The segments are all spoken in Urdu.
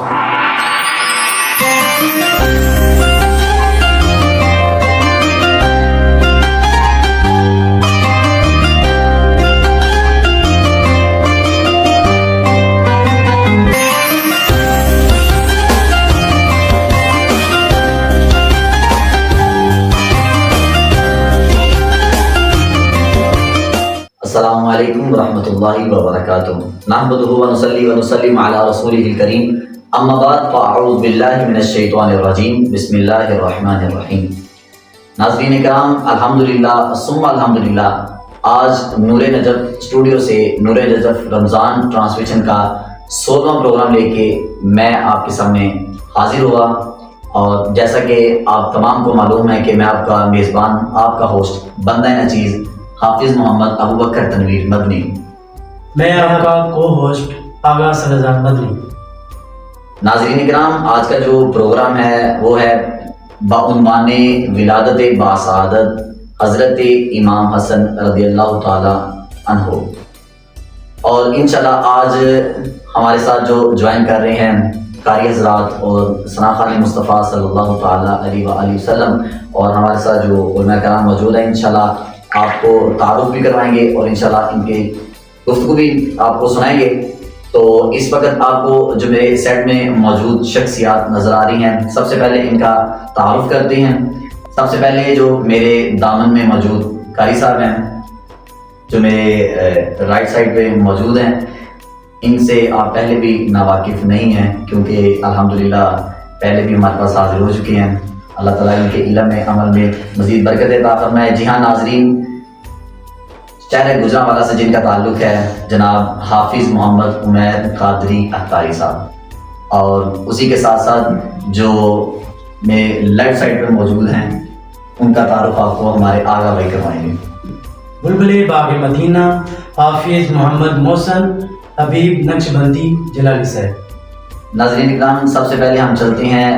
السلام علیکم ورحمۃ اللہ وبرکاتہ نحمدہ ونصلی ونسلم علی رسولہ الکریم اما بعد فاعوذ باللہ من الشیطان الرجیم بسم اللہ الرحمن الرحیم۔ ناظرین کرام، الحمدللہ ثم الحمدللہ، آج نور نجف اسٹوڈیو سے نور نجف رمضان ٹرانسمیشن کا 16واں پروگرام لے کے میں آپ کے سامنے حاضر ہوا، اور جیسا کہ آپ تمام کو معلوم ہے کہ میں آپ کا میزبان، آپ کا ہوسٹ، بندہ نچیز حافظ محمد ابوبکر تنویر مدنی۔ میں آپ کا کو ہوسٹ آغا سرزان مدنی۔ ناظرین کرام، آج کا جو پروگرام ہے وہ ہے بعنوان ولادت باسعادت حضرت امام حسن رضی اللہ تعالی عنہ، اور انشاءاللہ آج ہمارے ساتھ جو جوائن کر رہے ہیں قاری حضرات اور ثنا خوان مصطفیٰ صلی اللہ تعالی علیہ وآلہ وسلم، اور ہمارے ساتھ جو علماء کرام موجود ہیں، انشاءاللہ آپ کو تعارف بھی کروائیں گے اور انشاءاللہ ان کی گفتگو بھی آپ کو سنائیں گے۔ تو اس وقت آپ کو جو میرے سیٹ میں موجود شخصیات نظر آ رہی ہیں، سب سے پہلے ان کا تعارف کرتے ہیں۔ سب سے پہلے جو میرے دامن میں موجود قاری صاحب ہیں، جو میرے رائٹ سائڈ پہ موجود ہیں، ان سے آپ پہلے بھی ناواقف نہیں ہیں، کیونکہ الحمدللہ پہلے بھی ہمارے پاس حاضر ہو چکے ہیں۔ اللہ تعالیٰ ان کے علم میں، عمل میں مزید برکت عطا فرمائے۔ جی ہاں ناظرین، شہر گجرانوالہ سے جن کا تعلق ہے جناب حافظ محمد عمیر قادری اختاری صاحب، اور اسی کے ساتھ ساتھ جو میرے لیفٹ سائڈ پہ موجود ہیں، ان کا تعارف آپ کو ہمارے آغا بھائی کروائیں گے۔ بلبل باغ مدینہ حافظ محمد محسن حبیب نقشبندی جلالی صاحب۔ ناظرین اکرام، سب سے پہلے ہم چلتے ہیں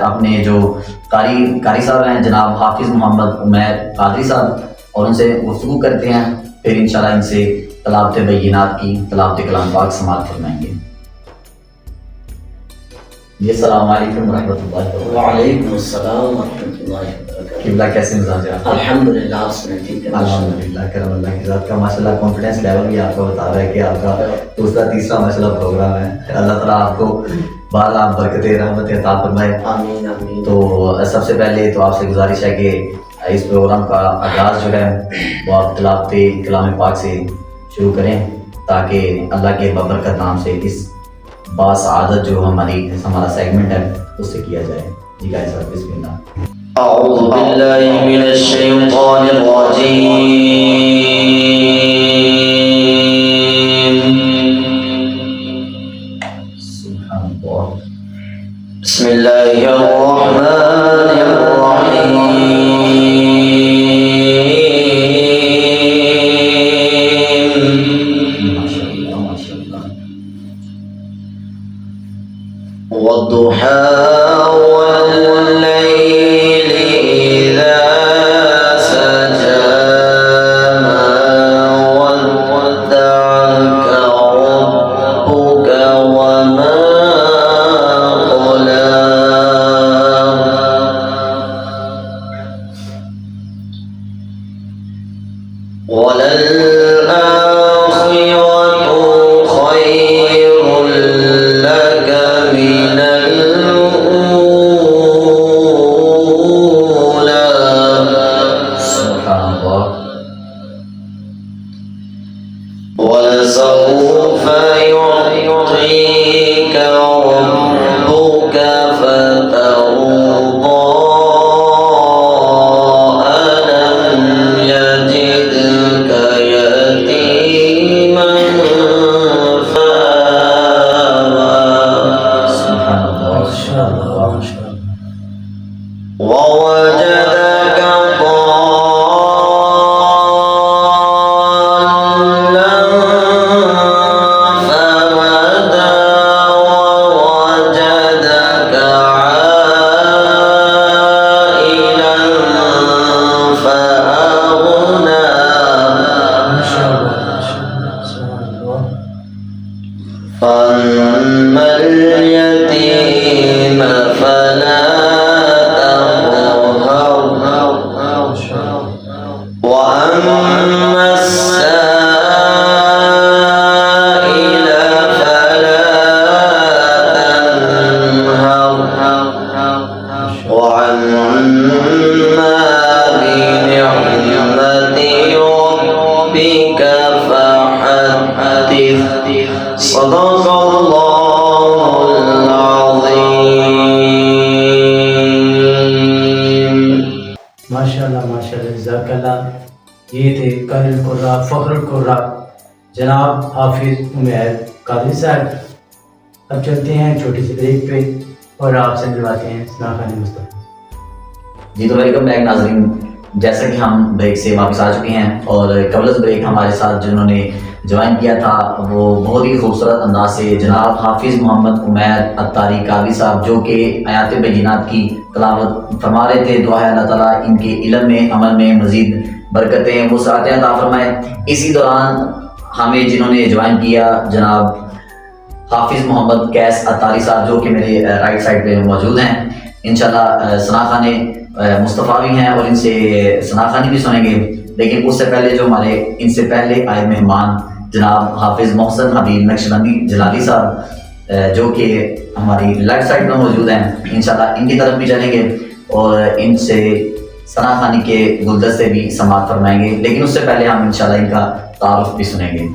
اپنے جو قاری صاحب ہیں جناب حافظ محمد عمیر قادری صاحب، اور ان سے گفتگو کرتے ہیں، پھر انشاءاللہ ان سے تلاوت بینات کی، تلاوت کلام پاک سماعت فرمائیں گے۔ جی السلام علیکم ورحمۃ اللہ وبرکاتہ۔ وعلیکم السلام ورحمۃ اللہ وبرکاتہ۔ قبلہ کیسے مزاج ہے؟ الحمدللہ ٹھیک ہے، الحمدللہ، کرم اللہ کی ذات کا ماشاءاللہ کانفیڈنس لیول بھی آپ کو بتا رہا ہے کہ آپ کا دوسرا تیسرا ماشاءاللہ پروگرام ہے۔ اللہ تعالیٰ آپ کو بار آپ برکتیں رحمت عطا فرمائے۔ آمین آمین۔ تو سب سے پہلے تو آپ سے گزارش ہے کہ اس پروگرام کا آغاز جو ہے وہ آپ تلاوت کلام پاک سے شروع کریں، تاکہ اللہ کے بابرکت نام سے اس باسعادت جو ہمارا سیگمنٹ ہے اس سے کیا جائے۔ جی گائے صاحب، بسم اللہ۔ اعوذ باللہ من الشیطان الرجیم، سبحان اللہ۔ بسم اللہ الرحمن الرحیم۔ ماشاءاللہ ماشاءاللہ۔ والضحى والليل إذا سجى ما ودعك ربك وما قلى وللآخرة خير لك من الأولى ماشاءاللہ جزاک اللہ. یہ تھے قاری القراء فخر القراء جناب حافظ عمیر قادری صاحب. اب چلتے ہیں چھوٹی سی بریک پہ اور آپ سے ملواتے ہیں ثنا خان مصطفیٰ. جی تو ویلکم بیک ناظرین. جیسا کہ ہم بریک سے واپس آ چکے ہیں اور قبل از بریک ہمارے ساتھ جنہوں نے جوائن کیا تھا وہ بہت ہی خوبصورت انداز سے جناب حافظ محمد عمیر عطاری قادری صاحب جو کہ آیات بینات کی تلاوت فرما رہے تھے. دعا ہے اللہ تعالیٰ ان کے علم میں عمل میں مزید برکتیں وسعتیں عطا فرمائے. اسی دوران ہمیں جنہوں نے جوائن کیا جناب حافظ محمد قیس عطاری صاحب جو کہ میرے رائٹ سائڈ پہ موجود ہیں. انشاءاللہ ثنا خان مصطفیٰ بھی ہیں اور ان سے ثنا خانی بھی سنیں گے. لیکن اس سے پہلے جو ہمارے ان سے پہلے آئے مہمان جناب حافظ محسن حبیب نقشبندی جلالی صاحب جو کہ ہماری لیفٹ سائڈ میں موجود ہیں, انشاءاللہ ان کی طرف بھی چلیں گے اور ان سے ثنا خانی کے گلدستے بھی سماعت فرمائیں گے. لیکن اس سے پہلے ہم انشاءاللہ ان کا تعارف بھی سنیں گے.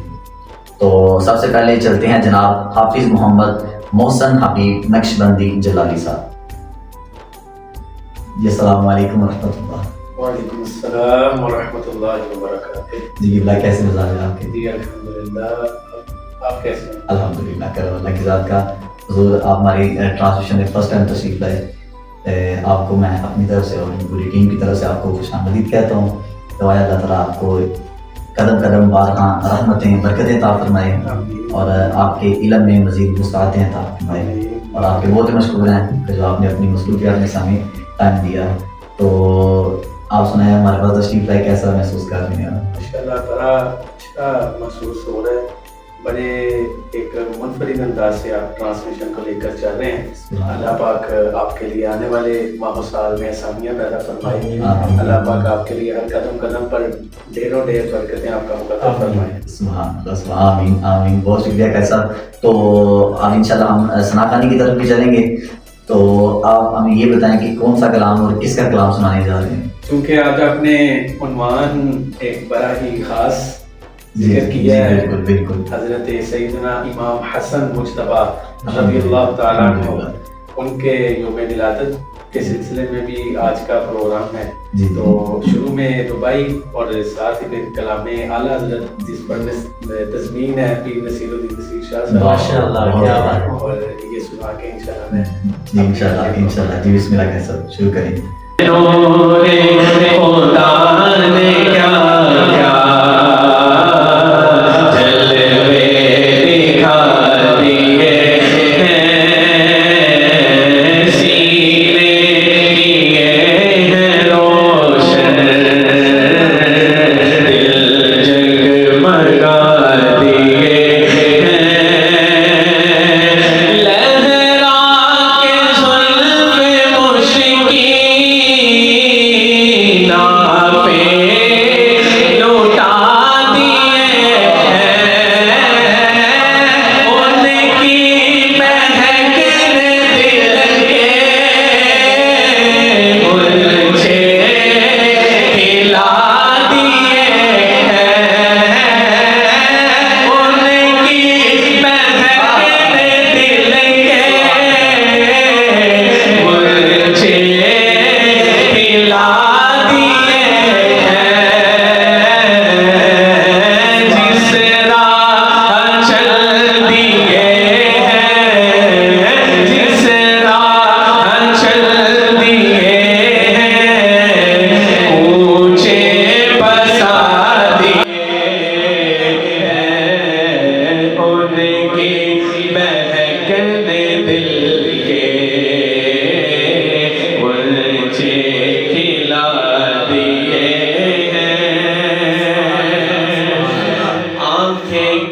تو سب سے پہلے چلتے ہیں جناب حافظ محمد محسن حبیب نقشبندی جلالی صاحب. جی السلام علیکم ورحمۃ اللہ. وعلیکم السلام ورحمۃ اللہ وبرکاتہ. جی اللہ کیسے مزاج ہے آپ کے؟ جی الحمدللہ. آپ کیسے ہیں؟ الحمدللہ کرم اللہ کی ذات کا. حضور آپ ہماری ٹرانسمیشن میں فرسٹ ٹائم تشریف لائے. آپ کو میں اپنی طرف سے اور پوری ٹیم کی طرف سے آپ کو خوش آمدید کہتا ہوں. دعا ہے اللہ تعالیٰ آپ کو قدم قدم بارہاں رحمتیں برکتیں عطا فرمائے اور آپ کے علم میں مزید وسعتیں عطا فرمائے. اور آپ کے بہت مشکور ہیں کہ جو آپ نے اپنی مصروفیات میں سامنے ٹائم دیا. تو آپ سنائیں ہمارے پاس تشریف لائے کیسا محسوس کر رہے ہیں؟ ماشاءاللہ بڑا اچھا محسوس ہو رہا ہے. بڑے ایک منفرد انداز سے آپ ٹرانسمیشن کو لے کر چل رہے ہیں. اللہ پاک آپ کے لیے آنے والے ماہ و سال میں آسانیاں پیدا فرمائے. اللہ پاک آپ کے لیے ہر قدم قدم پر ڈھیروں ڈھیر برکتیں آپ کا مقدر فرمائے. سبحان اللہ سبحان آمین آمین. بہت شکریہ کیسا. تو اب انشاءاللہ ہم ثنا خانی کی طرف بھی چلیں گے. تو آپ ہمیں یہ بتائیں کہ کون سا کلام اور کس کا کلام سنانے جا رہے ہیں؟ چونکہ آج آپ نے عنوان ایک بڑا ہی خاص ذکر کیا ہے. بالکل بالکل. حضرت سیدنا امام حسن مجتبیٰ رضی اللہ تعالیٰ عنہ ان کے یوم ولادت کے سلسلے میں بھی آج کا پروگرام ہے. تو شروع میں ربائی اور ساتھ ہی پھر کلام اعلیٰ حضرت جس پر تضمین ہے پیر نصیر الدین نصیر شاہ صاحب ماشاءاللہ کیا بات ہے. اور یہ سنا کے انشاءاللہ میں جی انشاءاللہ جی بسم اللہ کیسا شروع کریں. خدا نے کیا کیا جلوے دکھا دیے ہیں, سینے کیے ہیں روشن, دل جگمگا دیے ہیں, لہرا کے زلف مشکین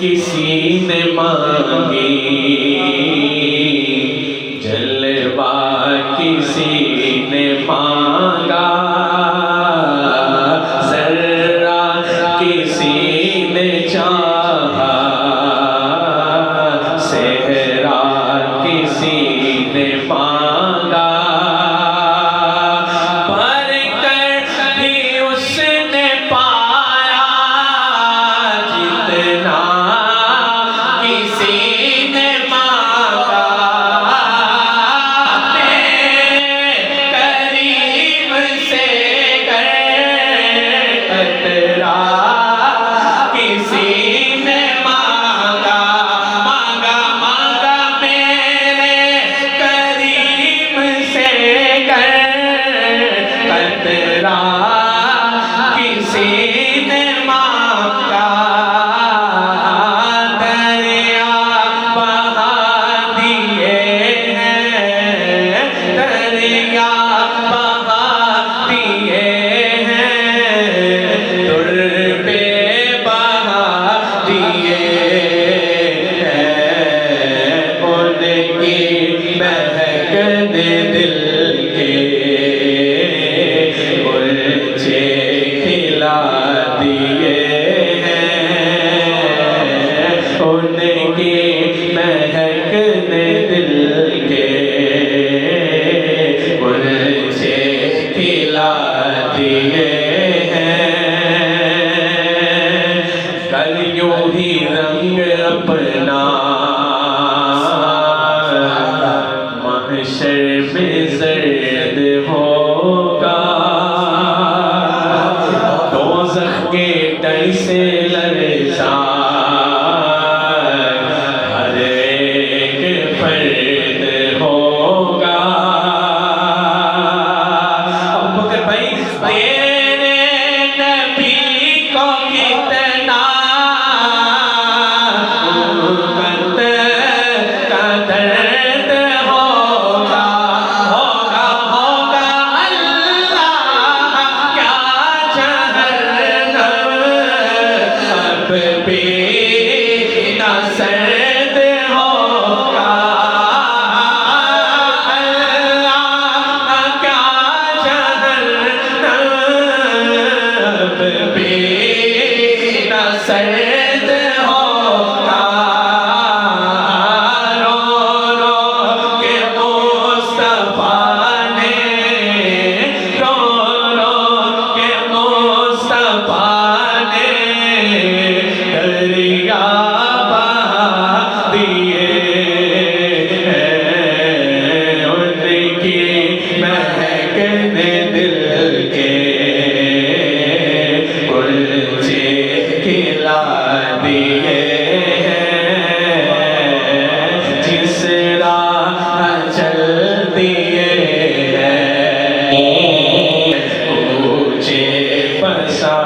کسی نے مانگی جلوہ کسی نے مانگا, ذرہ کسی نے چاہا, صحرا کسی نے مانگا, پر کر بھی اس نے پایا جتنا کسی نے مانگا. قریب سے گر مہکنے دل کے مرچے کھلا دیے ان کی مہکنے دل کے مرچے کھلا دیے ہیں کل یوں ہی رنگ اپنا محشر میں زرد ہوگا دوزخ کے ڈر سے لرزا ہر ایک فرد ہوگا ابو بکر بھائی تیرے نبی کو کتنا غربت کا درد ہوگا ہوگا ہوگا اللہ کیا جہنم اب بھی نہ سرد ہوگا اللہ کیا جہنم اب بھی نہ سرد ہوگا رو رو کے مصطفیٰ نے رو رو کے مصطفیٰ نے دریا بہا دیے ان کی مہکنے دل کے مرچے کھلا دیے جس راہ چل دیے اونچے بسا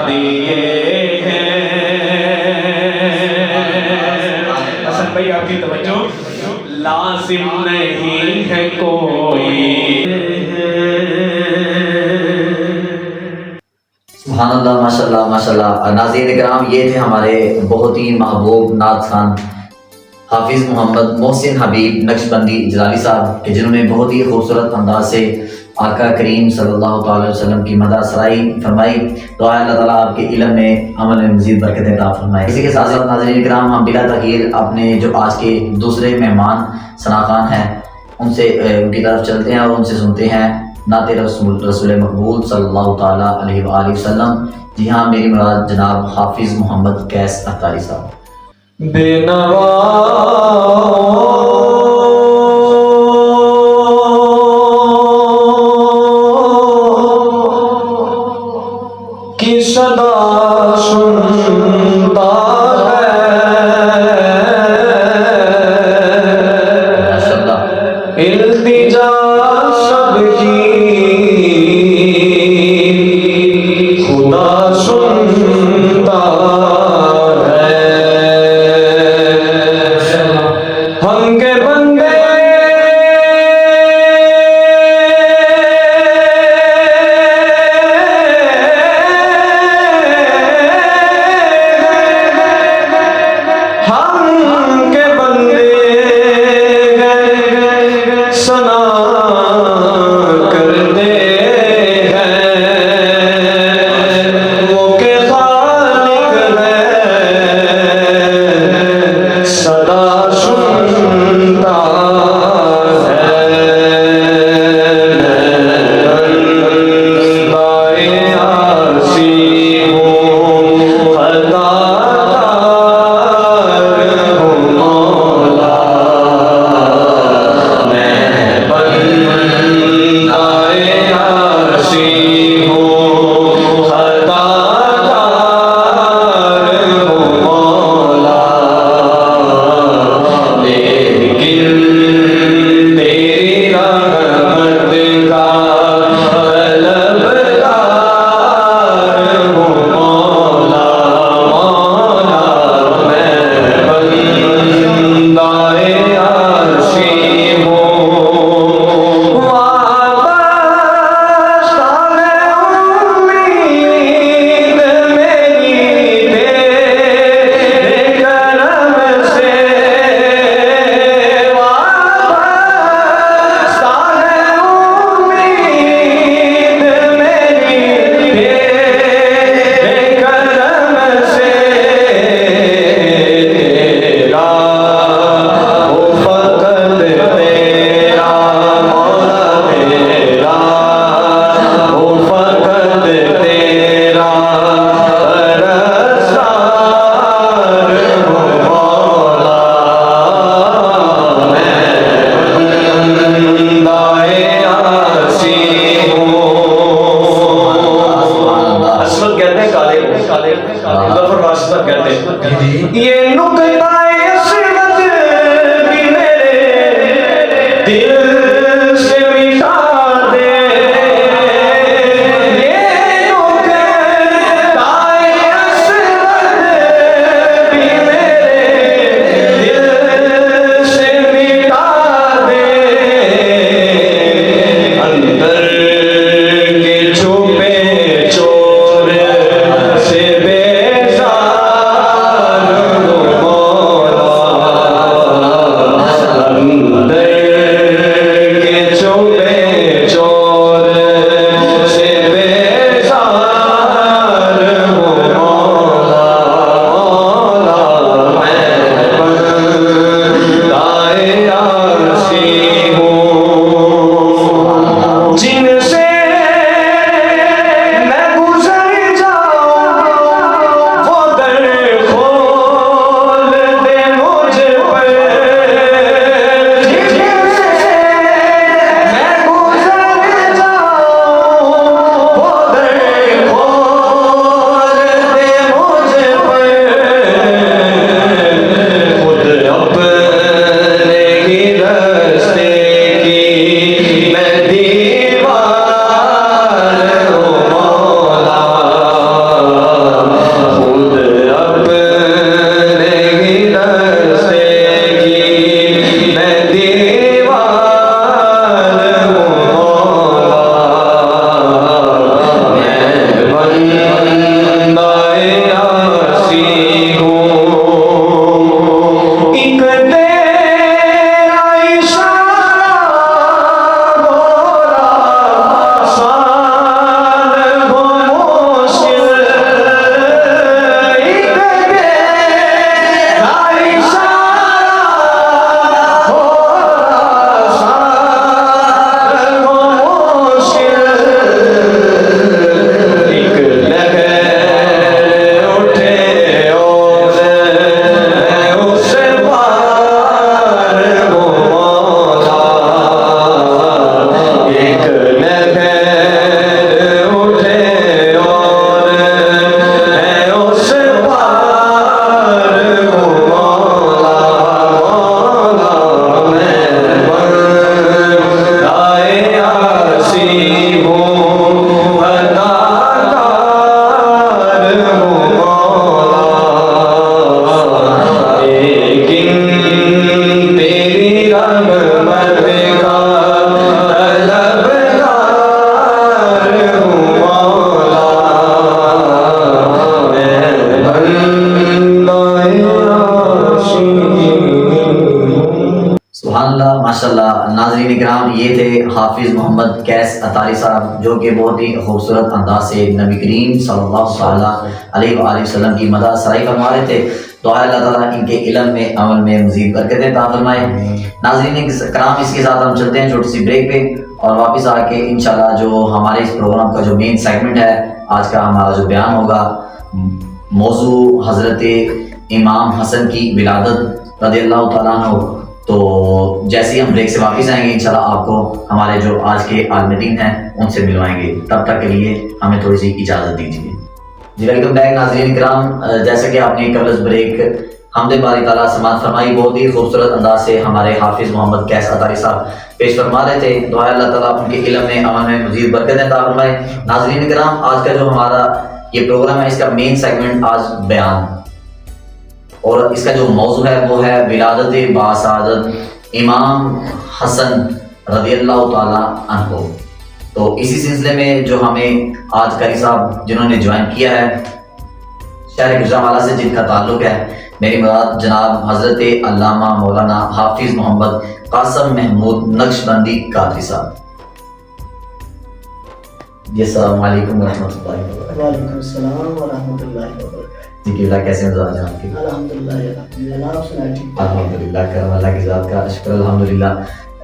دیے حسن بھائی آپ کی توجہ لازم نہیں ہے کوئی سبحان اللہ، ماشاء اللہ ماشاء اللہ۔ ناظرین کرام، یہ تھے ہمارے بہت ہی محبوب نعت خان حافظ محمد محسن حبیب نقشبندی جلالی صاحب، کہ جنہوں نے بہت ہی خوبصورت انداز سے آقا کریم صلی اللہ تعالی علیہ وسلم کی مدح سرائی فرمائی۔ دعا ہے اللہ تعالیٰ آپ کے علم میں عمل میں مزید برکت عطا فرمائے۔ اسی کے ساتھ ساتھ ناظرین کرام، ہم بلا تاخیر اپنے جو آج کے دوسرے مہمان ثنا خان ہیں ان سے ان کی طرف چلتے ہیں اور ان سے سنتے ہیں نعت رسول مقبول صلی اللہ تعالیٰ علیہ وآلہ وسلم۔ جی ہاں، میری مراد جناب حافظ محمد قیس اختاری صاحب۔ بے نوا کی صدا سنتا ہے ماشاء اللہ، التجا سب کی خدا سنتا ہے ہم کے بندے ہم کے بندے سنا ناظرین کرام، یہ تھے حافظ محمد قیس اتاری صاحب، جو کہ بہت ہی خوبصورت انداز سے نبی کریم صلی اللہ تعالیٰ علیہ وآلہ وسلم کی مدح سرائی فرما رہے تھے. دعا اللہ تعالیٰ ان کے علم میں عمل میں مزید برکتیں عطا فرمائے. ناظرین کرام، اس کے ساتھ ہم چلتے ہیں چھوٹی سی بریک پہ، اور واپس آ کے انشاءاللہ جو ہمارے اس پروگرام کا جو مین سیگمنٹ ہے آج کا ہمارا جو بیان ہوگا، موضوع حضرت امام حسن کی ولادت رضی اللہ تعالیٰ عنہ. تو جیسے ہی ہم بریک سے واپس آئیں گے انشاءاللہ آپ کو ہمارے جو آج کے عالم دین ہیں ان سے ملوائیں گے. تب تک کے لیے ہمیں تھوڑی سی اجازت دیجیے. جی ویلکم بیک ناظرین کرام. جیسے کہ آپ نے قبل از بریک حمد باری تعالیٰ سماعت فرمائی، بہت ہی خوبصورت انداز سے ہمارے حافظ محمد قیس اتاری صاحب پیش فرما رہے تھے. دعا اللہ تعالیٰ ان کے علم میں عمل میں مزید برکت عطا فرمائے. ناظرین کرام، آج کا جو ہمارا یہ پروگرام ہے اس کا مین سیگمنٹ آج بیان، اور اس کا جو موضوع ہے وہ ہے ولادت باسعادت امام حسن رضی اللہ تعالیٰ عنہ. تو اسی سلسلے میں جو ہمیں آج قاری صاحب جنہوں نے جوائن کیا ہے شہر گجرانوالہ سے، جن کا تعلق ہے میری مراد جناب حضرت علامہ مولانا حافظ محمد قاسم محمود نقشبندی قادری صاحب. جی السلام علیکم ورحمۃ اللہ وبرکاتہ. وعلیکم السلام ورحمۃ اللہ وبرکاتہ. جی قبلہ کیسے مزاج ہیں آپ کے؟ الحمدللہ آپ سنائیں ٹھیک؟ الحمدللہ، کرم اللہ کی ذات کا شکر الحمدللہ.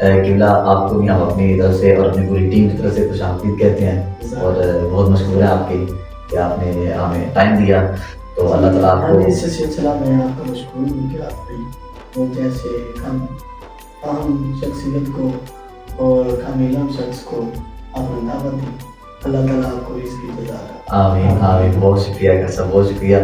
قبلہ آپ کو بھی ہم اپنی طرف سے اور اپنی پوری ٹیم کی طرف سے خوش آمدید کہتے ہیں، اور بہت مشکور ہے آپ کے کہ آپ نے ہمیں ٹائم دیا. تو اللہ تعالیٰ آپ کو اس سلسلہ میں آپ کا مشکور ہوں کہ آپ نے وہ جیسے کم اہم شخصیت کو اور کم علم شخص کو آپ نے دعوت دی. اللہ تعالیٰ آپ کو اس کی جزا دے. آمین آمین. بہت شکریہ کر صاحب، بہت شکریہ.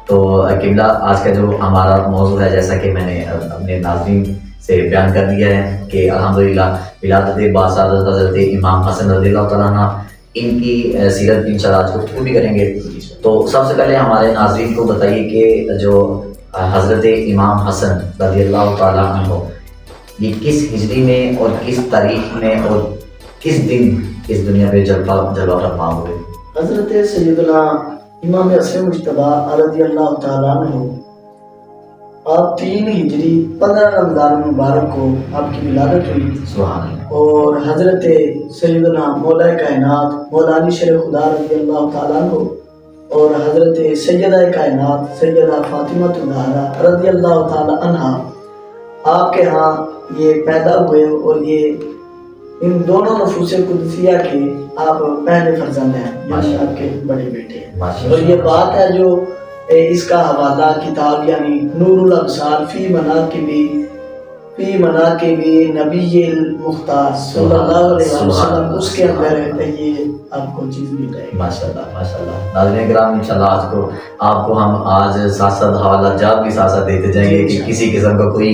تو قبلہ آج کا جو ہمارا موضوع ہے، جیسا کہ میں نے اپنے ناظرین سے بیان کر دیا ہے کہ الحمدللہ ولادت باسعادت حضرت امام حسن رضی اللہ تعالیٰ عنہ، ان کی سیرت بھی انشاءاللہ آج گفتگو بھی کریں گے. تو سب سے پہلے ہمارے ناظرین کو بتائیے کہ جو حضرت امام حسن رضی اللہ تعالیٰ عنہ، یہ کس ہجری میں اور کس تاریخ میں اور کس دن اس دنیا پہ جلوہ فرما ہوئے؟ حضرت سیدنا امام حسن مجتبیٰ رضی اللہ تعالیٰ عنہ، آپ 3 ہجری 15 رمضان مبارک کو آپ کی ولادت ہوئی. سبحان اللہ. اور حضرت سیدنا مولا کائنات مولا علی شیر خدا رضی اللہ تعالیٰ عنہ اور حضرت سیدہ کائنات سیدہ فاطمہ الزہرا رضی اللہ تعالیٰ عنہ آپ کے ہاں یہ پیدا ہوئے، اور یہ ان دونوں نفوس قدسیہ کے آپ پہلے فرزند ہیں، یعنی آپ کے بڑے بیٹے ہیں. اور یہ بات ہے جو اس کا حوالہ کتاب یعنی نور الابصار فی مناقب نبی المختار صلی اللہ علیہ وسلم، اس کے اندر یہ آپ کو چیز مل جائے گی. ماشاءاللہ ماشاءاللہ. ناظرین کرام، انشاءاللہ آپ کو ہم آج ساتھ ساتھ حوالہ جات بھی ساتھ دیتے جائیں گے کہ کسی قسم کا کوئی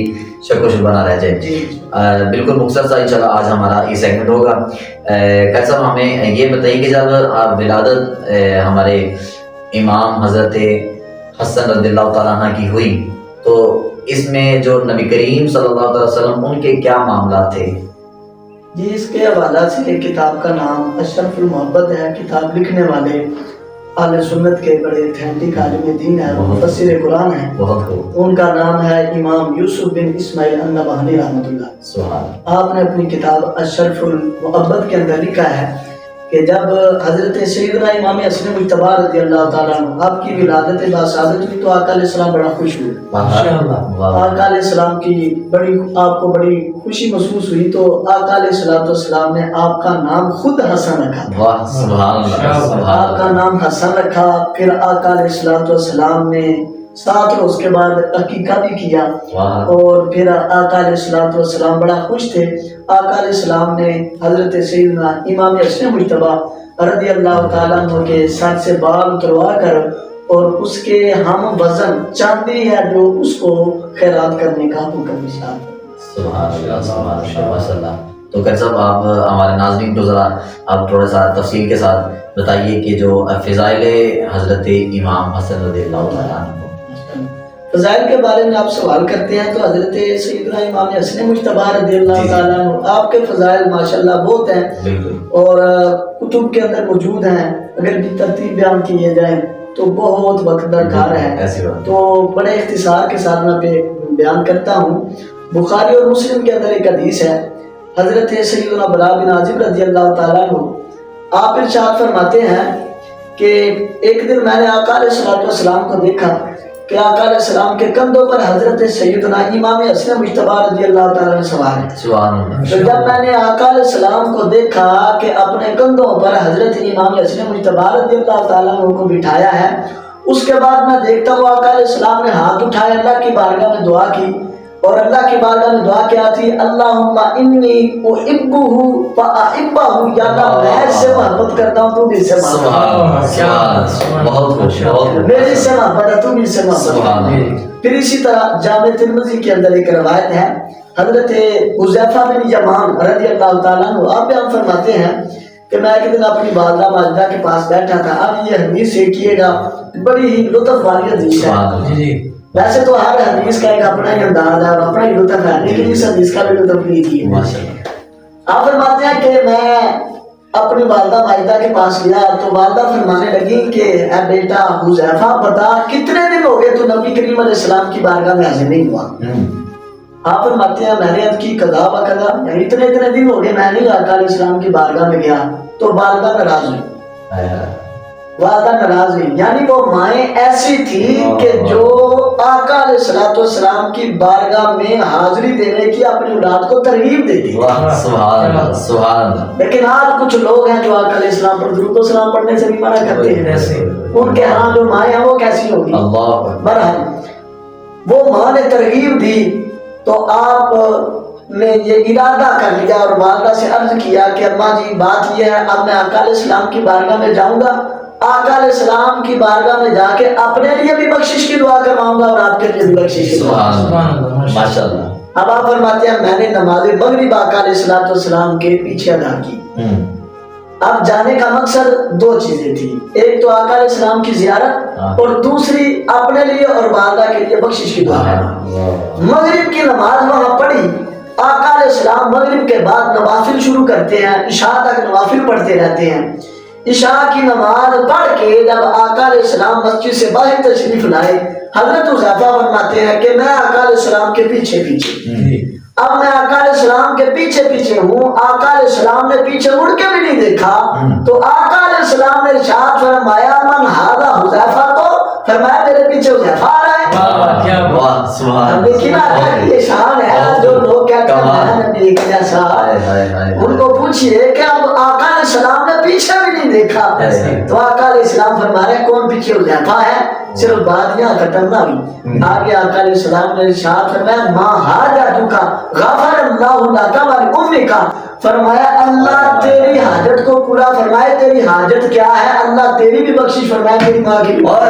شک و شبہ نہ رہ جائے. بالکل مختصر سا انشاءاللہ آج ہمارا یہ سیگمنٹ ہوگا. قاری صاحب ہمیں یہ بتائیے کہ جب ولادت ہمارے امام حضرت حسن رضی اللہ تعالیٰ عنہ کی ہوئی تو اس میں جو نبی کریم صلی اللہ علیہ وسلم ان کے کیا معاملات تھے؟ جی اس کے حوالہ سے کتاب کا نام اشرف المحبت ہے. کتاب لکھنے والے اہل سنت کے بڑے اتھینٹک عالم دین ہے، مفسر قرآن ہے. بہت خوب. ان کا نام ہے امام یوسف بن اسماعیل النبہانی رحمۃ اللہ. سبحان. آپ نے اپنی کتاب اشرف المحبت کے اندر لکھا ہے کہ جب حضرت سیدنا امام حسن مجتبیٰ رضی اللہ تعالیٰ عنہ آپ کی ولادت باسعادت ہوئی تو آقا علیہ السلام بڑا خوش ہوئے. آقا علیہ السلام کی آپ کو بڑی خوشی محسوس ہوئی تو آقا علیہ السلام نے آپ کا نام خود حسن رکھا. واہ سبحان اللہ. آپ کا نام حسن رکھا. پھر آقا علیہ السلام نے 7 روز کے بعد عقیقہ بھی کیا. اور پھر آقا علیہ السلام بڑا خوش تھے. آقا علیہ السلام نے حضرت سیدنا امام حسن مجتبیٰ رضی اللہ تعالیٰ عنہ کے سر سے بال اتروا کر اور اس کے ہم وزن چاندی ہے جو اس کو خیرات کرنے کا حکم ارشاد. سبحان اللہ سبحان اللہ ماشاء اللہ. تو قاری صاحب آپ ہمارے ناظرین کو ذرا آپ تھوڑا سا تفصیل کے ساتھ بتائیے کہ جو فضائل حضرت امام حسن رضی اللہ تعالیٰ عنہ. فضائل کے بارے میں آپ سوال کرتے ہیں تو حضرت سیدنا امام حسن مجتبیٰ رضی اللہ تعالیٰ عنہ آپ کے فضائل ماشاءاللہ بہت ہیں اور کتب کے اندر موجود ہیں. اگر بھی ترتیب بیان کیے جائیں تو بہت وقت درکار ہے، تو بڑے اختصار کے ساتھ میں بیان کرتا ہوں. بخاری اور مسلم کے اندر ایک حدیث ہے، حضرت سیدنا بلا بن عازب رضی اللہ تعالیٰ عنہ آپ ارشاد فرماتے ہیں کہ ایک دن میں نے آقا علیہ الصلوۃ والسلام کو دیکھا کہ آقا علیہ السلام کے کندھوں پر حضرت سیدنا امام حسن مجتبی رضی اللہ تعالیٰ عنہ سوار ہے. سبحان اللہ. تو جب میں نے آقا علیہ السلام کو دیکھا کہ اپنے کندھوں پر حضرت امام حسن مجتبی رضی اللہ تعالیٰ عنہ کو بٹھایا ہے، اس کے بعد میں دیکھتا ہوں آقا علیہ السلام نے ہاتھ اٹھائے، اللہ کی بارگاہ میں دعا کی، اور اللہ کی بارگاہ میں دعا کیا تھی، اللہم انی احبہ فاحبہ، یا اللہ میں اس سے محبت کرتا ہوں، تو بھی اس سے محبت سبحان اللہ. بہت خوش، بہت خوش. میری سے محبت ہے، تو بھی اس سے محبت سبحان ہے. اللہ. پھر اسی طرح جامع ترمذی کے اندر ایک روایت ہے، حضرت حذیفہ بن یمان رضی اللہ تعالیٰ عنہ آپ بیان فرماتے ہیں کہ میں ایک دن اپنی والدہ ماجدہ کے پاس بیٹھا تھا. اب یہ حدیث دیکھیے گا، بڑی ہی لطف والی حدیث ہے. سبحان اللہ. جی ویسے تو ہر حدیث کا ایک اپنا ہی انداز ہے اور اپنا ہی لطف ہے، لیکن اس حدیث کا بھی لطف لیجیے. ماشاء اللہ. آپ فرماتے ہیں کہ میں اپنی والدہ ماجدہ کے پاس گیا تو والدہ فرمانے لگی کہ اے بیٹا حذیفہ بتا کتنے دن ہو گئے تو نبی کریم علیہ السلام کی بارگاہ میں حاضر نہیں ہوا. آپ فرماتے ہیں میں نے عرض کی قضا و قضا، یعنی اتنے دن ہو گئے میں نہیں آقا علیہ السلام کی بارگاہ میں گیا. تو والدہ ناراض ہوئی، والدہ ناراض ہوئی. یعنی وہ مائیں ایسی تھی کہ جو آقا علیہ الصلوۃ والسلام کی بارگاہ میں حاضری دینے کی اپنی اولاد کو ترغیب دیتی. واہ سبحان اللہ. سبحان اللہ. لیکن آج کچھ لوگ ہیں جو آقا علیہ السلام پر درود و سلام پڑھنے سے بھی منع کرتے ہیں. ان کے ہاں جو مائیں ہیں وہ کیسی ہوگی؟ اللہ اکبر. بہرحال وہ ماں نے ترغیب دی تو آپ نے یہ ارادہ کر لیا اور والدہ سے عرض کیا کہ اماں جی بات یہ ہے، اب میں آقا علیہ السلام کی بارگاہ میں جاؤں گا، آقا علیہ السلام کی بارگاہ میں جا کے اپنے لیے بھی بخشش کی دعا کرواؤں گا اور آپ کے لیے بھی بخشش کی دعا. سبحان اللہ. ماشاء اللہ. اب آپ فرماتے ہیں میں نے نماز مغرب آقا علیہ الصلوۃ والسلام کے پیچھے ادا کی. اب جانے کا مقصد دو چیزیں تھی، ایک تو آقا علیہ السلام کی زیارت اور دوسری اپنے لیے اور والدہ کے لیے بخشش کی دعا کرنا. مغرب کی نماز وہاں پڑھی. آقا علیہ السلام مغرب کے بعد نوافل شروع کرتے ہیں، عشاء تک نوافل پڑھتے رہتے ہیں. عشاء کی نماز پڑھ کے جب آقا علیہ السلام مسجد سے باہر تشریف لائے، حضرت حذیفہ فرماتے ہیں کہ میں آقا علیہ السلام کے پیچھے اب میں آقا علیہ السلام کے پیچھے ہوں. آقا علیہ السلام نے پیچھے مڑ کے بھی نہیں دیکھا تو آقا علیہ السلام نے ارشاد فرمایا من ھذا حذیفہ، تو فرمایا میرے پیچھے حذیفہ آ رہا ہے. واہ سبحان اللہ. لیکن آقا کی یہ شان ہے جو لوگ کہتے ہیں نبی کے جیسا. ان کو پوچھئے کہ اب آقا علیہ السلام نے پیچھے بھی نہیں دیکھا تو آقا علیہ السلام فرما رہے کون پیچھے حذیفہ ہے. صرف بات یہاں ختم نہ ہوئی، آگے آقا علیہ السلام نے ارشاد فرمایا ما حاجتک غفر اللہ لک ولامک، فرمایا اللہ تیری حاجت کو پورا فرمائے. تیری حاجت کیا ہے؟ اللہ تیری بھی بخشش فرمائے، تیری ماں کی بھی. انہوں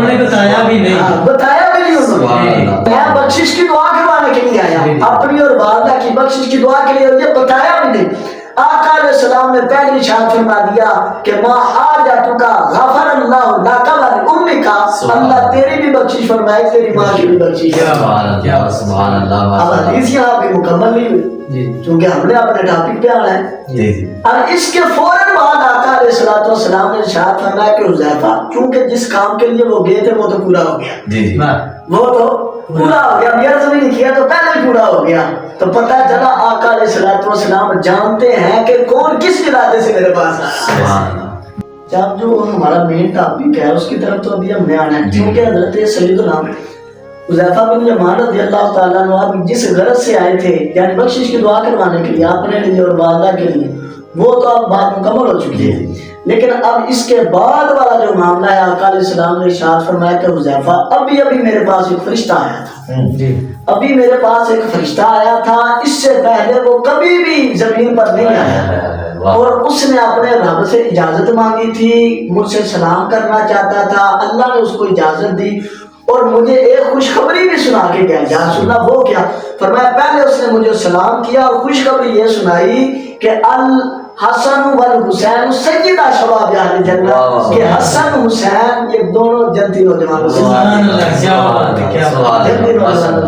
نے بتایا بھی نہیں، بتایا بھی نہیں انہوں نے. میں بخشش کی دعا کروانے کے لیے آیا، اپنی اور والدہ کی بخشش کی دعا کے لیے، یہ بتایا بھی نہیں. آقا علیہ السلام نے پہلی اشارت فرما دیا کہ ما حاجتک غفر اللہ لک ولامک، اللہ تیری بھی بخشش فرمائے، تیری ماں کی بھی بخشش. سبحان اللہ. سبحان اللہ. اب حدیث یہاں بھی مکمل نہیں ہوئی چونکہ ہم نے اپنے ٹاپک پہ آنا ہے. اور اس کے فوراً بعد آقا علیہ الصلوۃ والسلام نے ارشاد فرمایا کہ حذیفہ چونکہ جس کام کے لیے وہ گئے تھے وہ تو پورا ہو گیا، وہ تو پورا ہو گیا. عرض بھی نہیں کیا تو پہلے ہی پورا ہو گیا. تو پتہ چلا آقا علیہ الصلوۃ والسلام جانتے ہیں کہ کون کس ارادے سے میرے پاس آیا. جب جو ہمارا مین ٹاپک ہے اس کی طرف تو ابھی ہم نے آنا ہے، کیونکہ حضرت سیدنا حذیفہ بن یمان رضی اللہ تعالیٰ عنہ جس غرض سے آئے تھے، یعنی بخشش کی دعا کروانے کے لیے اپنے لیے اور والدہ کے لیے، وہ تو اب بات مکمل ہو چکی ہے. لیکن اب اس کے بعد والا جو معاملہ ہے، آقا علیہ السلام نے ارشاد فرمایا کہ حذیفہ ابھی میرے پاس ایک فرشتہ آیا تھا، ابھی میرے پاس ایک فرشتہ آیا تھا، اس سے پہلے وہ کبھی بھی زمین پر نہیں آیا، اور اس نے اپنے رب سے اجازت مانگی تھی، مجھ سے سلام کرنا چاہتا تھا، اللہ نے اس کو اجازت دی اور مجھے ایک خوشخبری بھی سنا کے گیا. یا سنا وہ کیا؟ فرمایا پہلے اس نے مجھے سلام کیا اور خوشخبری یہ سنائی کہ الحسن والحسین سیدہ شباب اہل جنت، کہ حسن حسین یہ دونوں جنتی نوجوانوں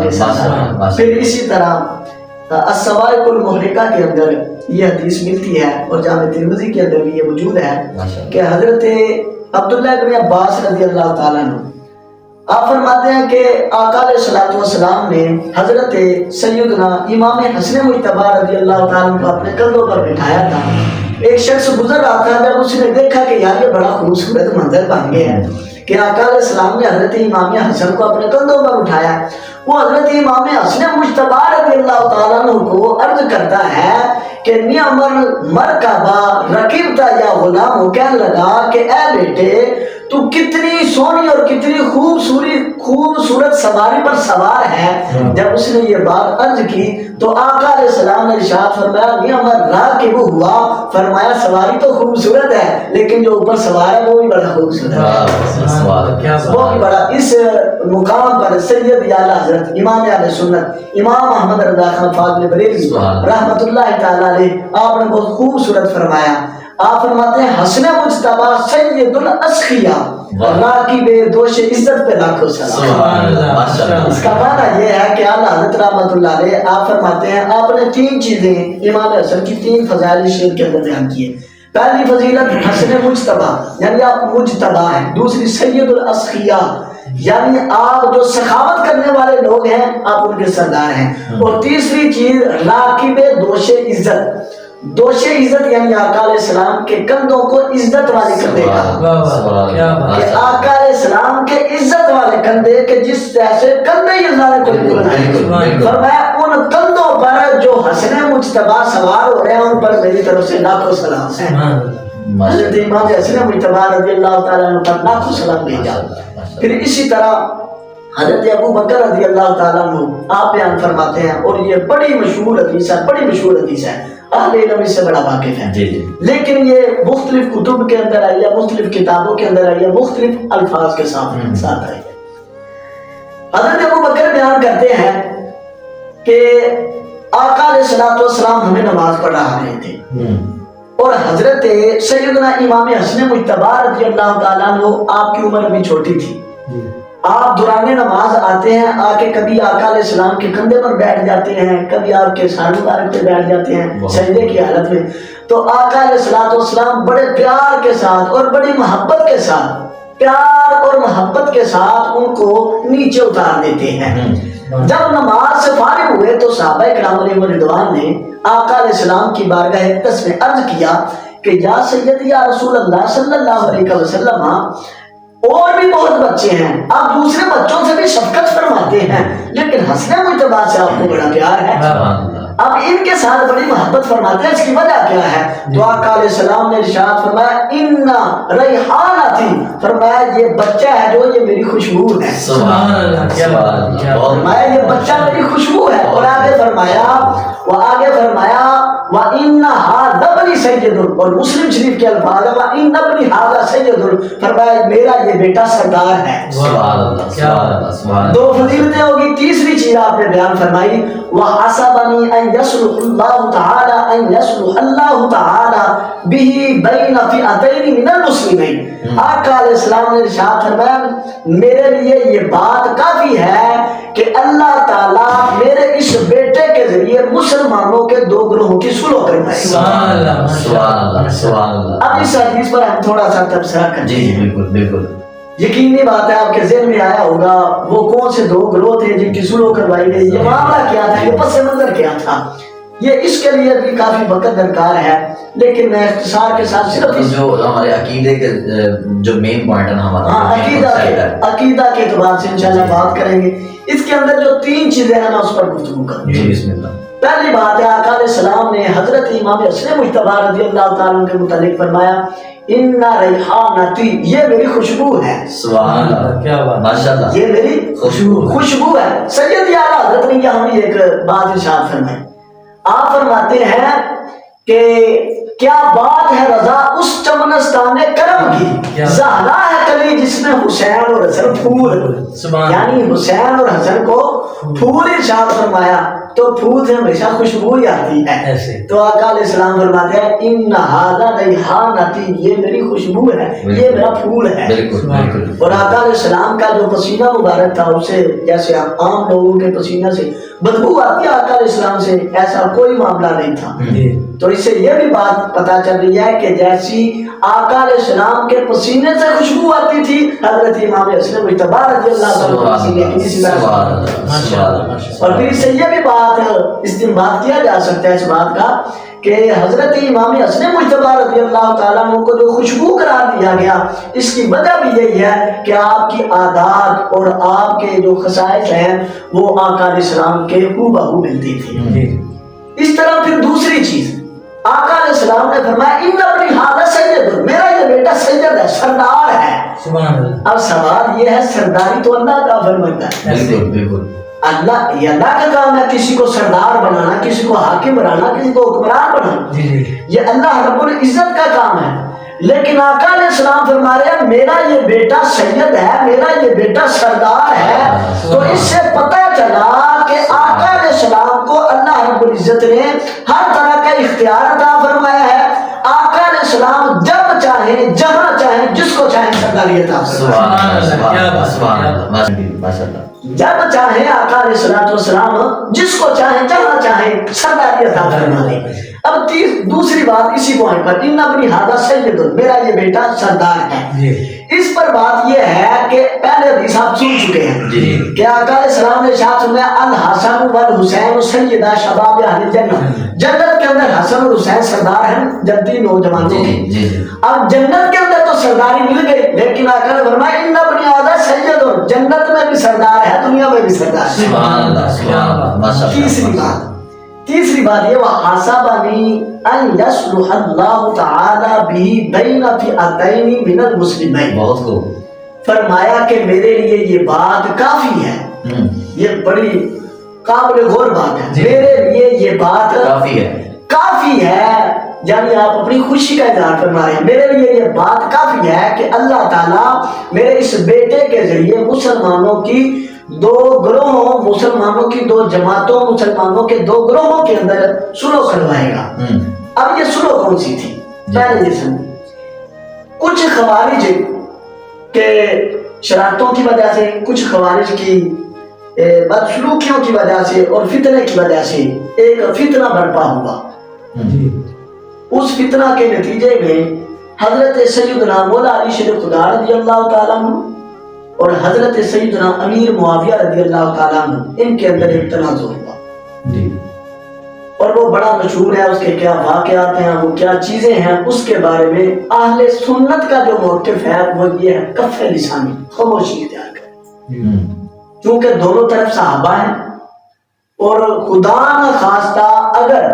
کے ساتھ. پھر اسی طرح السوائق المحرقہ کے اندر یہ حدیث ملتی ہے اور جامع ترمذی کے اندر بھی یہ موجود ہے کہ حضرت عبداللہ بن عباس رضی اللہ تعالیٰ عنہ آپ فرماتے ہیں کہ آقا علیہ الصلوۃ والسلام نے حضرت سیدنا امام حسن مجتبی رضی اللہ تعالیٰ عنہ کو اپنے کندھوں پر بٹھایا تھا. ایک شخص گزر رہا تھا، جب اس نے دیکھا کہ یار یہ بڑا خوبصورت منظر بن گیا ہے کہ آقا علیہ السلام نے حضرت امام حسن کو اپنے کندھوں پر اٹھایا. وہ حضرت امام حسن مجتبی رضی اللہ تعالیٰ عنہ کو عرض کرتا ہے کہ نعم المرکبہ رکبتا یا غلام، ہو کہنے لگا کہ اے بیٹے تو کتنی سونی اور کتنی خوبصورت سواری پر سوار ہے. جب اس نے یہ بات عرض کی تو آقا علیہ السلام نے ارشاد فرمایا نعم الراکب ہوا، فرمایا سواری تو خوبصورت ہے لیکن جو اوپر سوار ہے وہ بھی بڑا خوبصورت ہے، وہ بھی بڑا. اس مقام پر سید اعلیٰ حضرت امام اہل سنت امام احمد رضا خان فاضل بریلوی رحمۃ اللہ تعالیٰ علیہ، آپ نے بہت خوبصورت فرمایا. آپ فرماتے ہیں حسن مجتبی سید الاسخیاء راکب دوش عزت پہ لاکھوں سلام. اس کا معنی یہ ہے کہ اعلیٰ حضرت رحمۃ اللہ علیہ آپ فرماتے ہیں آپ نے تین چیزیں امام حسن کی تین فضائل شعر کے اندر بیان کی ہے. پہلی فضیلت حسن مجتبی یعنی آپ مجتبی ہیں. دوسری سید الاسخیاء یعنی آپ جو سخاوت کرنے والے لوگ ہیں آپ ان کے سردار ہیں. اور تیسری چیز راکب دوش عزت. دوش عزت یعنی آقا علیہ السلام کے کندھوں کو عزت والے کندھے کا، کہ آقا علیہ السلام کے عزت والے کندھے کہ جس جیسے کندھے ہی اللہ نے کوئی بنائے. فرمایا ان کندھوں پر جو حسن مجتبی سوار ہو رہے ہیں ان پر میری طرف سے لاکھوں سلام ہیں. حضرت امام حسن مجتبی رضی اللہ تعالیٰ عنہ پر لاکھوں سلام بھیجا. پھر اسی طرح حضرت ابو بکر رضی اللہ تعالیٰ عنہ آپ بیان فرماتے ہیں اور یہ بڑی مشہور حدیث ہے، بڑی مشہور حدیث ہے، اہل علم اس سے بڑا واقف ہے، لیکن یہ مختلف کتب کے اندر آئی ہے، مختلف کتابوں کے اندر آئی ہے، مختلف الفاظ کے ساتھ آئی ہے. حضرت ابو بکر بیان کرتے ہیں کہ آقا علیہ الصلوۃ والسلام ہمیں نماز پڑھا رہے تھے اور حضرت سیدنا امام حسن مجتبی رضی اللہ تعالیٰ عنہ آپ کی عمر بھی چھوٹی تھی. آپ دوران نماز آتے ہیں، آ کے کبھی آقا علیہ السلام کے کندھے پر بیٹھ جاتے ہیں، کبھی آپ کے سر مبارک پہ بیٹھ جاتے ہیں سجدے کی حالت میں. تو آقا علیہ السلام بڑے پیار کے ساتھ اور بڑی محبت کے ساتھ، پیار اور محبت کے ساتھ ان کو نیچے اتار دیتے ہیں. جب نماز سے فارغ ہوئے تو صحابہ کرام علیہم رضوان نے آقا علیہ السلام کی بارگاہ اقدس میں عرض کیا کہ یا سید یا رسول اللہ صلی اللہ علیہ وسلم، اور بھی بہت بچے ہیں، آپ دوسرے بچوں سے بھی شفقت فرماتے ہیں لیکن حسن مجتبی سے آپ کو بڑا پیار ہے، اب ان کے ساتھ بڑی محبت فرماتے ہیں، اس کی وجہ کیا ہے؟ تو آقا علیہ السلام نے ارشاد فرمایا اِنَّا ریحانتی، فرمایا یہ بچہ ہے جو یہ میری خوشبو ہے. فرمایا یہ بچہ میری خوشبو ہے. اور آگے فرمایا وَإِنَّهَا لَبْنِي سَيِّدٌ، اور مسلم شریف کے الفاظ ہے وَإِنَّ ابْنِي هَذَا سَيِّدٌ، فرمایا میرا یہ بیٹا سردار ہے. دو فضیلتیں ہوگی. تیسری چیز آپ نے بیان فرمائی وَحَسَبَنِي أَن يَصْلُحَ اللَّهُ تَعَالَى أَن يَصْلُحَ اللَّهُ تَعَالَى بِهِ بَيْنَ فِئَتَيْنِ مِنَ الْمُسْلِمِينَ. آقا علیہ السلام نے ارشاد فرمایا میرے لیے یہ بات کافی ہے کہ اللہ تعالیٰ میرے اس بیٹے کے ذریعے مسلمانوں کے دو گروہوں کی صلح کرائے. اب اس حدیث پر ہم تھوڑا سا تبصرہ کریں. جی بالکل. یقینی بات ہے آپ کے ذہن میں آیا ہوگا وہ کون سے دو گروہ تھے جن کی صلح کروائی گئی، یہ معاملہ کیا تھا، یہ پس منظر کیا تھا. یہ اس کے لیے بھی کافی وقت درکار ہے لیکن میں اختصار کے ساتھ صرف جو ہمارے عقیدے کے جو مین پوائنٹ ہے ہمارا عقیدہ کے اعتبار سے انشاءاللہ بات کریں گے. اس کے اندر جو تین چیزیں ہیں میں اس پر گفتگو کروں. جی بسم اللہ. پہلی بات ہے آقا علیہ السلام نے حضرت امام حسن مجتبی رضی اللہ تعالیٰ عنہ کے متعلق فرمایا اِنَّ ریحانتی، یہ میری خوشبو ہے. سبحان اللہ، کیا بات، ماشاءاللہ، یہ میری خوشبو ہے. سید اعلیٰ حضرت نے یہاں بھی ایک بات ارشاد فرمائی. آپ فرماتے ہیں کہ کیا بات ہے رضا اس چمنستان کرم کی، زہرا ہے کلی جس میں حسین اور حسن پھول، یعنی حسین اور حسن کو پھول ارشاد فرمایا. تو پھول سے ہمیشہ خوشبو ہی آتی ہے. ایسے تو آقا علیہ السلام فرماتے ہیں ان ھذا ریحانتی، یہ میری خوشبو ہے، یہ میرا پھول ہے. بالکل بالکل. اور آقا علیہ السلام کا جو پسینہ مبارک تھا اسے جیسے عام لوگوں کے پسینہ سے بدبو آتی ہے، آقا علیہ السلام سے ایسا کوئی معاملہ نہیں تھا. جی تو اس سے یہ بھی بات پتہ چل رہی ہے کہ جیسی آقا علیہ السلام کے پسینے سے خوشبو آتی تھی، حضرت امام حسن مجتبی رضی اللہ تعالیٰ عنہ کے پسینے کی اسی طرح. ماشاء اللہ ماشاء اللہ. اور پھر اس سے یہ بھی بات استنباط کیا جا سکتا ہے اس بات کا کہ حضرت امام حسن مجتبی رضی اللہ تعالیٰ عنہ کو جو خوشبو قرار دیا گیا، اس کی وجہ بھی یہی ہے کہ آپ کی عادات اور آپ کے جو خصائص ہیں وہ آقا علیہ السلام کے ہو بہو ملتی تھی. جی اس طرح پھر دوسری چیز آقا علیہ السلام نے فرمایا ان اپنی ھذا سید، میرا یہ بیٹا سید ہے، سردار ہے. سبحان اللہ. اب سوال یہ ہے سرداری تو اللہ کا فرماتا ہے. بالکل بالکل. اللہ یہ اللہ کا کام ہے کسی کو سردار بنانا، کسی کو حاکم بنانا، کسی کو حکمران بنانا. جی جی یہ اللہ رب العزت کا کام ہے. لیکن آقا علیہ السلام فرما رہے ہیں میرا یہ بیٹا سید ہے، میرا یہ بیٹا سردار ہے. تو اس سے پتہ چلا کہ آقا علیہ السلام کو اللہ رب العزت نے ہر طرح کا اختیار عطا فرمایا ہے. آقا علیہ السلام جب چاہیں جہاں چاہیں جس کو چاہیں سرداری عطا فرمائے. سبحان اللہ سبحان اللہ ماشاء اللہ. جب چاہیں آقا علیہ السلام جس کو چاہیں جہاں چاہیں سرداری عطا فرما دیں. اب دوسری بات اسی پوائنٹ پر ان اپنی ھذا سید، میرا یہ بیٹا سردار ہے. جی اس پر بات یہ ہے کہ پہلے حدیث آپ سن چکے ہیں جی کہ آقا علیہ السلام نے ارشاد فرمایا الحسن والحسین سیدا شباب اہل جنت، جنت کے اندر حسن اور حسین سردار ہیں جنتی نوجوانوں جی کے. جی جی. اب جنت کے اندر تو سرداری مل گئی، لیکن آقا نے فرمایا ان اپنی ھذا سید، جنت میں بھی سردار ہے، دنیا میں بھی سردار ہے. سبحان اللہ سبحان اللہ ماشاء اللہ. تیسری بات یہ وَحَسَبَنِي أَن يَصْلُحَ اللَّهُ تَعَالَى بِهِ بَيْنَ فِئَتَيْنِ مِنَ الْمُسْلِمَيْنِ. بہت خوب. فرمایا کہ میرے لیے یہ بات کافی ہے، یہ بڑی قابل غور بات ہے. میرے لیے یہ بات کافی ہے. کافی ہے، یعنی آپ اپنی خوشی کا اظہار فرما رہے ہیں. میرے لیے یہ بات کافی ہے کہ اللہ تعالیٰ میرے اس بیٹے کے ذریعے مسلمانوں کی دو گروہوں، مسلمانوں کی دو جماعتوں، مسلمانوں کے دو گروہوں کے اندر سلو کروائے گا. اب یہ سلو کون سی تھی؟ پہلے یہ سمجھ، کچھ خوارج کے شرارتوں کی وجہ سے، کچھ خوارج کی بدسلوکیوں کی وجہ سے اور فتنے کی وجہ سے ایک فتنہ برپا ہوا. اس فتنہ کے نتیجے میں حضرت سیدنا مولا علی شیر خدا رضی اللہ تعالیٰ عنہ اور حضرت سیدنا امیر معاویہ رضی اللہ تعالیٰ عنہ ان کے اندر ایک تنازع ہوا. اور وہ بڑا مشہور ہے، اس کے کیا واقعات ہیں، وہ کیا چیزیں ہیں، اس کے بارے میں اہل سنت کا جو موقف ہے وہ یہ ہے کف لسانی، خاموشی اختیار کریں. کیونکہ دونوں طرف صحابہ ہیں اور خدا نہ خواستہ اگر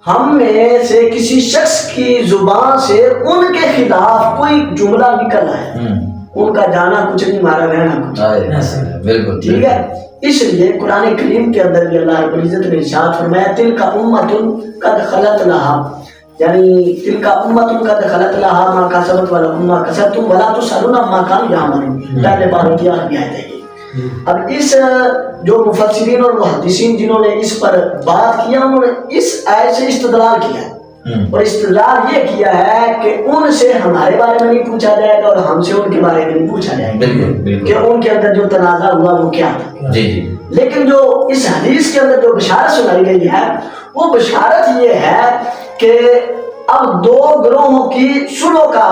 ہم میں سے کسی شخص کی زبان سے ان کے خلاف کوئی جملہ نکل آئے، ان کا جانا کچھ نہیں، مارا رہنا کچھ. بالکل ٹھیک ہے. اس لیے قرآن کریم کے اندر بھی اللہ رب العزت نے ارشاد فرمایا تلک امۃ قد خلت لها، یعنی تلک امۃ قد خلت لها ما کسبت ولکم ما کسبتم ولا تسألون عما كانوا يعملون. پہلے بارے کی آخری آیت ہے. اب اس جو مفسرین اور محدثین جنہوں نے اس پر بات کیا، انہوں نے اس آیت سے استدلال کیا ہے. اور استدلال یہ کیا ہے کہ ان سے ہمارے بارے میں نہیں پوچھا جائے گا اور ہم سے ان کے بارے میں نہیں پوچھا جائے گا کہ ان کے اندر جو تنازع ہوا وہ کیا تھا. لیکن جو اس حدیث کے اندر جو بشارت سنائی گئی ہے وہ بشارت یہ ہے کہ اب دو گروہوں کی صلح کا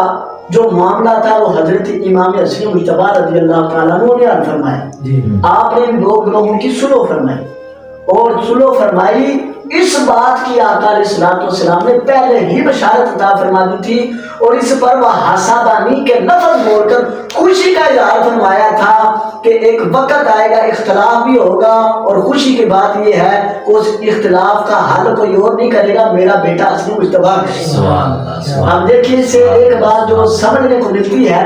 جو معاملہ تھا وہ حضرت امام حسن مجتبی رضی اللہ تعالیٰ عنہ نے عرض فرمایا. آپ نے دو گروہوں کی صلح فرمائی اور صلح فرمائی. اس بات کی آقا علیہ السلام نے پہلے ہی بشارت عطا فرما دی تھی اور اس پر وہ حسابانی کے لفظ بول کر خوشی کا اظہار فرمایا تھا کہ ایک وقت آئے گا اختلاف بھی ہوگا اور خوشی کی بات یہ ہے کہ اس اختلاف کا حل کوئی اور نہیں کرے گا، میرا بیٹا حسن مجتبی. اب دیکھیے اس سے ایک بات جو سمجھنے کو ملتی ہے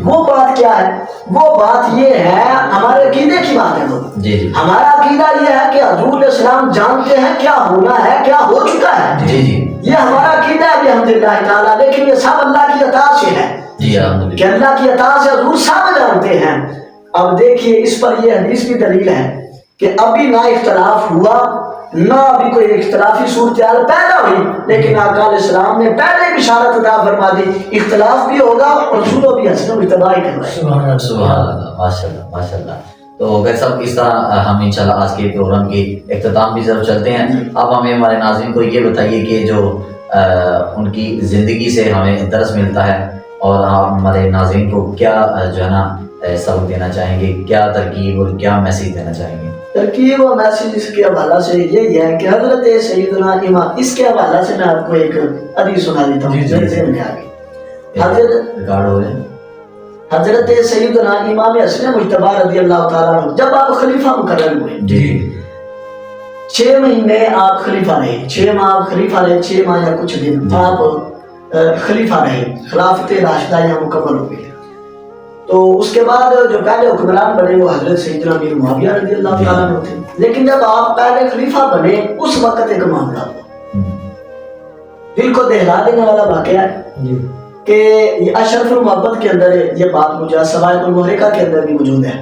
وہ بات کیا ہے؟ وہ بات یہ ہے ہمارے عقیدے کی بات ہے. ہمارا عقیدہ یہ ہے کہ حضور علیہ السلام جانتے ہیں کیا ہونا ہے، کیا ہو چکا ہے. یہ ہمارا عقیدہ ہے الحمدللہ تعالیٰ. لیکن یہ سب اللہ کی عطا سے ہے کہ اللہ کی عطا سے حضور سب جانتے ہیں. اب دیکھیے اس پر یہ حدیث بھی دلیل ہے کہ ابھی نہ اختلاف ہوا نہ ابھی کوئی اختلافی صورتحال پیدا ہوئی، لیکن آقا علیہ السلام نے پہلے بشارت عطا فرما دی اختلاف بھی ہوگا اور رسولوں بھی حسن مجتبی کروائے۔ سبحان اللہ، ماشاء اللہ ماشاء اللہ۔ تو اگر سب اس طرح ہم انشاءاللہ آج کے پروگرام کی اختتام بھی ضرور چلتے ہیں۔ اب ہمیں ہمارے ناظرین کو یہ بتائیے کہ جو ان کی زندگی سے ہمیں درس ملتا ہے اور آپ ہمارے ناظرین کو کیا جو ہے نا سبق دینا چاہیں گے، کیا ترکیب اور کیا میسیج دینا چاہیں گے؟ ترکیب و میسیج اس کے حوالہ سے یہی ہے کہ حضرت سیدنا امام، اس کے حوالہ سے میں آپ کو ایک حدیث سنا دیتا ہوں میرے ذہن میں آ گئی۔ ریکارڈ ہو رہے ہیں۔ حضرت سیدنا امام حسن مجتبی رضی اللہ تعالیٰ عنہ جب آپ خلیفہ مقرر ہوئے، جی 6 مہینے آپ خلیفہ رہے، 6 ماہ آپ خلیفہ رہے، 6 ماہ یا کچھ دن آپ خلیفہ رہے، خلافت راشدہ یہاں مکمل ہو گئی۔ تو اس کے بعد جو پہلے حکمران بنے وہ حضرت سیدنا امیر معاویہ رضی اللہ تعالیٰ عنہ تھے، لیکن جب آپ پہلے خلیفہ بنے اس وقت ایک معاملہ ہوا دل کو دہلا دینے والا واقعہ ہے کہ یہ اشرف المحبت کے اندر یہ بات مجھے سوائق المحرقہ کے اندر بھی موجود ہے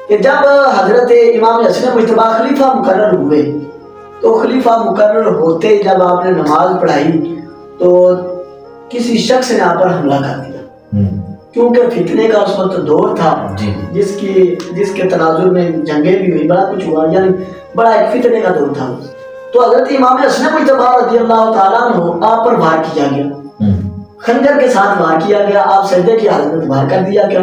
کہ جب حضرت امام حسن مجتبی خلیفہ مقرر ہوئے تو خلیفہ مقرر ہوتے جب آپ نے نماز پڑھائی تو کسی شخص نے آپ پر حملہ کر دیا، کیونکہ فتنے کا اس وقت دور تھا جس کے تناظر میں جنگیں بھی ہوئی، بڑا کچھ ہوا، یعنی بڑا ایک فتنے کا دور تھا۔ تو حضرت امام حسن مجتبی رضی اللہ تعالیٰ عنہ آپ پر وار کیا گیا، خنجر کے ساتھ وار کیا گیا، آپ سجدے کی حالت میں وار کر دیا گیا۔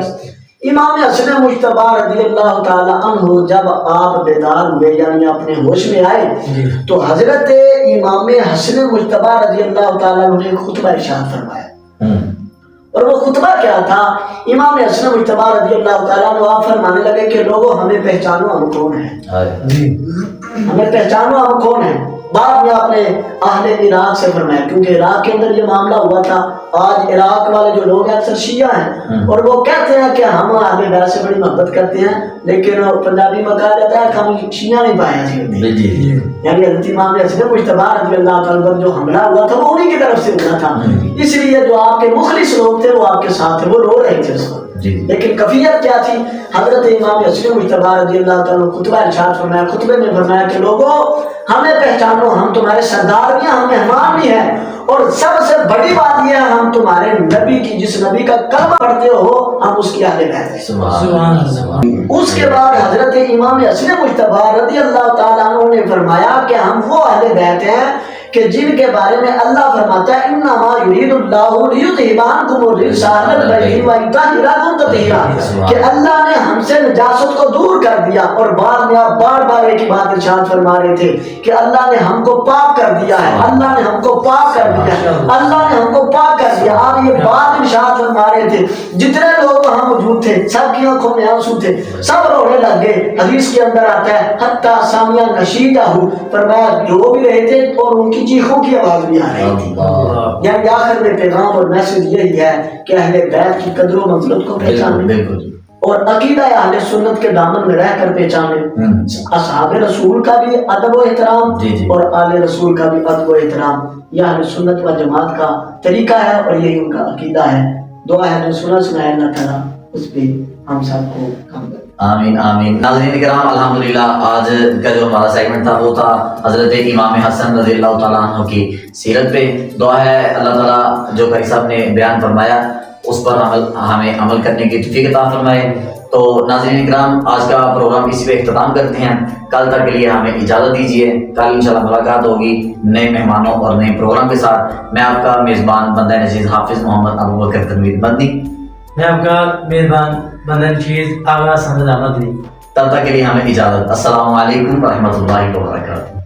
امام حسن مجتبی رضی اللہ تعالیٰ عنہ جب آپ بیدار ہوئے یعنی اپنے ہوش میں آئے تو حضرت امام حسن مجتبی رضی اللہ تعالیٰ عنہ نے خطبہ ارشاد فرمایا، اور وہ خطبہ کیا تھا؟ امام حسن مجتبی رضی اللہ تعالیٰ عنہ آپ فرمانے لگے کہ لوگوں ہمیں پہچانو ہم کون ہیں، ہمیں پہچانو ہم کون ہیں۔ بعد میں آپ نے اہل عراق سے فرمایا، کیونکہ عراق کے اندر یہ معاملہ ہوا تھا۔ آج عراق والے جو لوگ ہیں اکثر شیعہ ہیں اور وہ کہتے ہیں کہ ہم اہل بیت سے بڑی محبت کرتے ہیں، لیکن پنجابی میں کہا جاتا ہے کہ ہم شیعہ نہیں پائے ہیں، یعنی حضرت امام حسن مجتبی رضی اللہ تعالیٰ پر جو حملہ ہوا تھا وہ انہی کی طرف سے ہوا تھا، اس لیے جو آپ کے مخلص لوگ تھے وہ آپ کے ساتھ تھے، وہ رو رہے تھے اس وقت۔ لیکن کفیت کیا تھی؟ حضرت امام حسن مجتبی رضی اللہ تعالیٰ خطبہ ارشاد فرمایا، خطبے میں فرمایا کہ لوگوں ہمیں پہچانو، ہم تمہارے سردار بھی ہیں، ہم مہمان بھی ہیں، اور سب سے بڑی بات یہ ہے ہم تمہارے نبی کی، جس نبی کا کلمہ پڑھتے ہو ہم اس کی اہل بیت ہیں۔ سبحان اللہ۔ اس کے بعد حضرت امام حسن مجتبی رضی اللہ تعالیٰ عنہ نے فرمایا کہ ہم وہ اہل بیت ہیں کہ جن کے بارے میں اللہ فرماتا ہے انما یرید اللہ لیذھب عنکم الرجس اہل البیت ویطہرکم تطہیرا، کہ اللہ نے ہم سے نجاست کو دور کر دیا، اور بعد میں آپ بار بار ایک ہی بات ارشاد فرما رہے تھے کہ اللہ نے ہم کو پاک کر دیا ہے، اللہ نے ہم کو پاک کر دیا ہے، اللہ نے ہم کو پاک کر دیا۔ آپ یہ بات ارشاد فرما رہے تھے، جتنے لوگ وہاں موجود تھے سب کی آنکھوں میں آنسو تھے، سب رونے لگ گئے۔ حدیث کے اندر آتا ہے حتی سامع نشیدہ، فرمایا رو بھی رہے تھے اور ان کی چیخوں کی آواز بھی آ رہی تھی۔ یعنی آخر میں پیغام اور میسج یہی ہے کہ اہل بیت کی قدر و منزلت کو پہچانے اور عقیدہ اہل سنت کے دامن میں رہ کر پہچانے، اصحاب رسول کا بھی ادب و احترام اور آل رسول کا بھی ادب و احترام، یہ اہل سنت و جماعت کا طریقہ ہے اور یہی ان کا عقیدہ ہے۔ دعا ہے جو سنا ہے اللہ تعالیٰ اس پہ ہم سب کو کام کرے۔ آمین آمین۔ ناظرین کرام، الحمدللہ آج کا جو ہمارا سیگمنٹ تھا وہ تھا حضرت امام حسن رضی اللہ تعالیٰ عنہ کی سیرت پہ۔ دعا ہے اللہ تعالیٰ جو قاری صاحب نے بیان فرمایا اس پر ہمیں عمل کرنے کی توفیق عطا فرمائے۔ تو ناظرین کرام، آج کا پروگرام اسی پہ اختتام کرتے ہیں۔ کل تک کے لیے ہمیں اجازت دیجیے، کل انشاءاللہ ملاقات ہوگی نئے مہمانوں اور نئے پروگرام کے ساتھ۔ میں آپ کا میزبان بندہ نشیز حافظ محمد ابوبکر تنویر مدنی، میں آپ کا میزبان بندہ نشیز آغا سند احمد۔ تب تک کے لیے ہمیں اجازت۔ السلام علیکم ورحمۃ اللہ وبرکاتہ۔